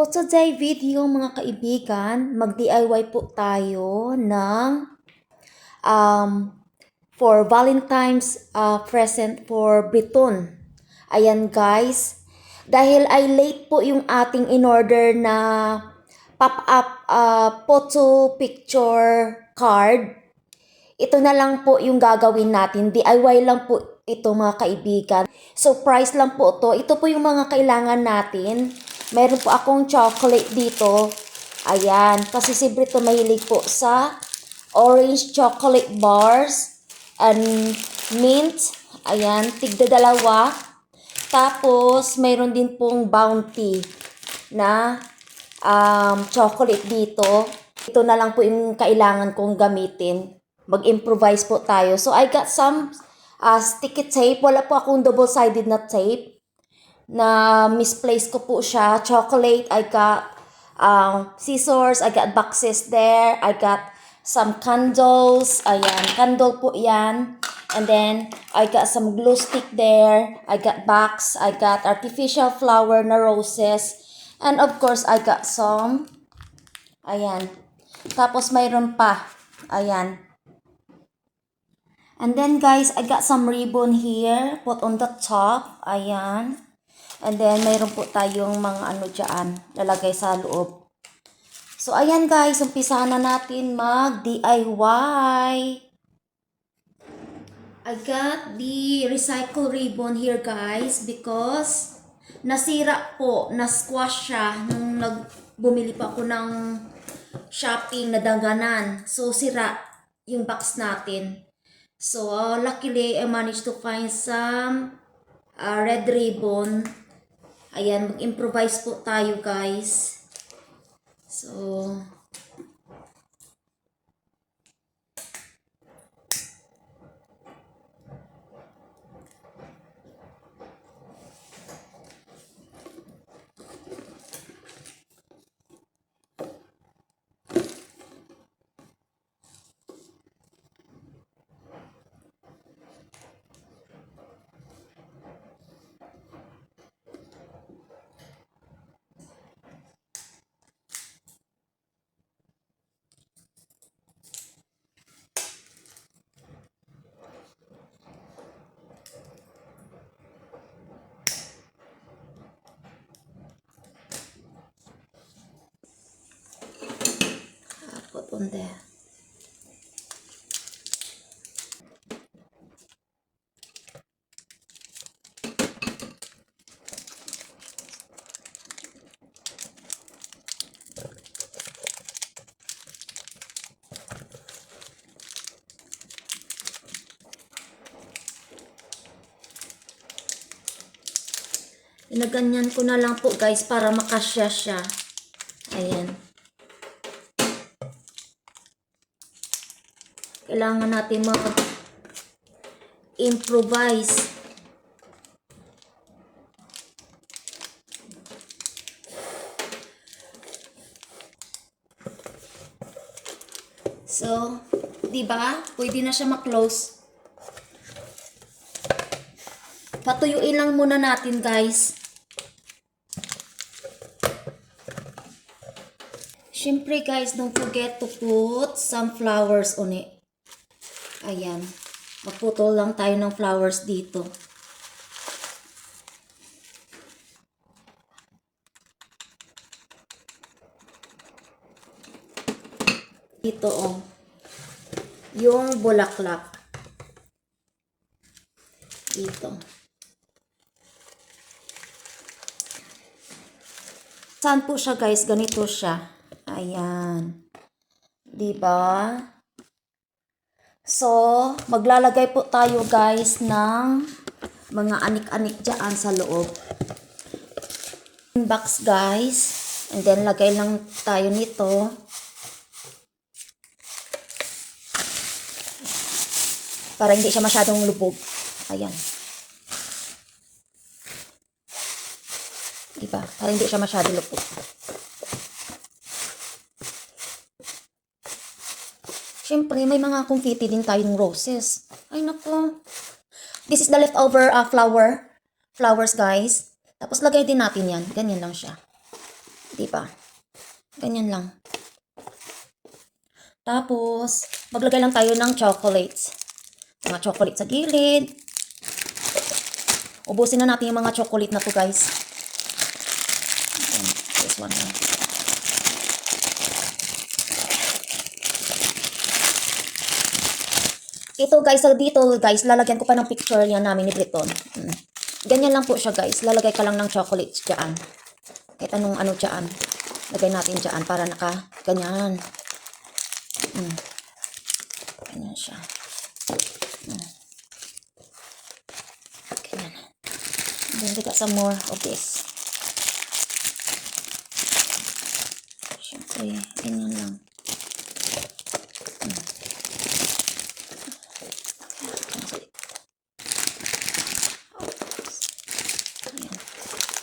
For today video mga kaibigan, mag-DIY po tayo ng for Valentine's present for Briton. Ayan guys, dahil ay late po yung ating in-order na pop-up photo picture card, ito na lang po yung gagawin natin. DIY lang po ito mga kaibigan. Surprise lang po to. Ito po yung mga kailangan natin. Meron po akong chocolate dito. Ayan. Kasi si Brito mahilig po sa orange chocolate bars and mint. Ayan. Tigda dalawa. Tapos, mayroon din pong Bounty na chocolate dito. Ito na lang po yung kailangan kong gamitin. Mag-improvise po tayo. So, I got some sticky tape. Wala po akong double-sided na tape. Na misplaced ko po siya. Chocolate, I got scissors, I got boxes there, I got some candles, ayan, candle po yan. And then, I got some glue stick there, I got box, I got artificial flower na roses, and of course, I got some, ayan. Tapos, mayroon pa, ayan. And then guys, I got some ribbon here, put on the top, ayan. And then, mayroon po tayong mga ano dyan, lalagay sa loob. So, ayan guys, umpisahan na natin mag-DIY. I got the recycle ribbon here guys because nasira po, na-squash siya nung bumili pa ako ng shopping na daganan. So, sira yung box natin. So, luckily, I managed to find some red ribbon. Ayan, mag-improvise po tayo guys. So, put on there. Inaganyan ko na lang po guys para makasya siya. Ayan. Kailangan natin mag-improvise. So, di ba? Pwede na siya ma-close. Patuyuin lang muna natin guys. Siyempre guys, don't forget to put some flowers on it. Ayan. Magputol lang tayo ng flowers dito. Dito oh. Yung bulaklak. Dito. Saan po siya guys? Ganito siya. Ayan. Diba? So, maglalagay po tayo guys ng mga anik-anik dyan sa loob. Box guys. And then, lagay lang tayo nito. Para hindi siya masyadong lubog. Ayan. Diba? Para hindi siya masyadong lubog. Siyempre, may mga confetti din tayong roses. Ay, nako. This is the leftover flowers, guys. Tapos, lagay din natin yan. Ganyan lang siya. Diba? Ganyan lang. Tapos, maglagay lang tayo ng chocolates. Mga chocolate sa gilid. Ubusin na natin yung mga chocolate na to, guys. Ayan, this one na. Ito guys, dito guys, lalagyan ko pa ng picture yan namin ni Briton. Ganyan lang po siya guys. Lalagay ka lang ng chocolates dyan. Kahit anong ano dyan. Lagay natin dyan para ganyan. Ganyan siya. Ganyan. Then we got some more of this. Siyempre, ganyan lang.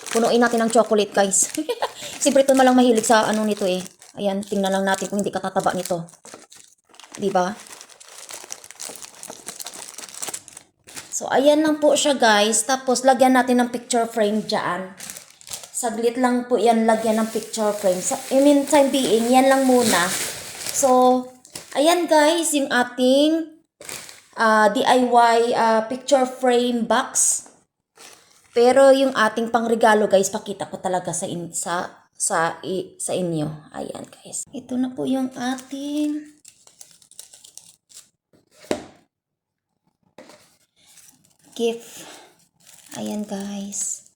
Punuin natin ng chocolate, guys. Si Briton malang mahilig sa ano nito eh. Ayan, tingnan lang natin kung hindi katataba nito. Diba? So, ayan lang po siya, guys. Tapos, lagyan natin ng picture frame dyan. Saglit lang po yan, lagyan ng picture frame. So, I mean, time being, yan lang muna. So, ayan, guys, yung ating DIY picture frame box. Pero yung ating pangregalo guys, pakita ko talaga sa inyo. Ayan guys. Ito na po yung ating gift. Ayan guys.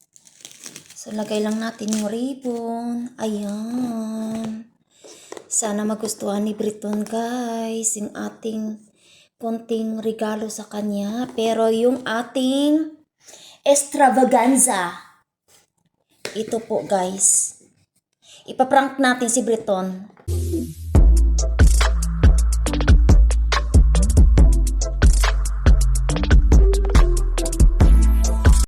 So lagay lang natin yung ribbon. Ayan. Sana magustuhan ni Briton guys yung ating konting regalo sa kanya. Pero yung ating extravaganza. Ito po guys. Ipaprank natin si Briton.